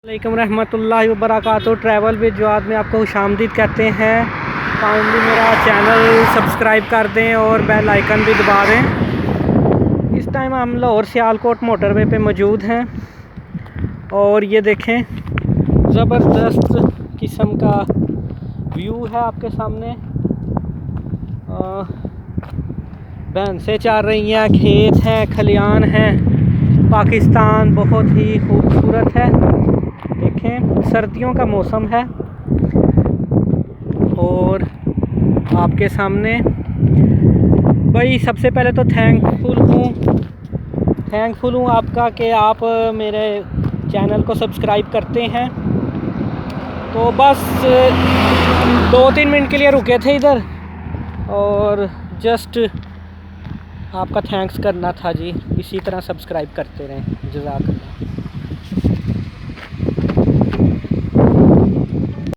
वालेकुम रहमतुल्लाहि व बरकातुहू। ट्रैवल विद जवाद में आपको खुशामदीद कहते हैं। काइंडली मेरा चैनल सब्सक्राइब कर दें और बेल आइकन भी दबा दें। इस टाइम हम लाहौर सियालकोट मोटरवे पे मौजूद हैं और ये देखें ज़बरदस्त किस्म का व्यू है आपके सामने। भैंसें चार रही हैं, खेत हैं, खलियान हैं। पाकिस्तान बहुत ही खूबसूरत है। देखें सर्दियों का मौसम है और आपके सामने भाई सबसे पहले तो थैंकफुल हूँ आपका कि आप मेरे चैनल को सब्सक्राइब करते हैं। तो बस 2-3 मिनट के लिए रुके थे इधर और जस्ट आपका थैंक्स करना था जी। इसी तरह सब्सक्राइब करते रहें। जज़ाकल्लाह।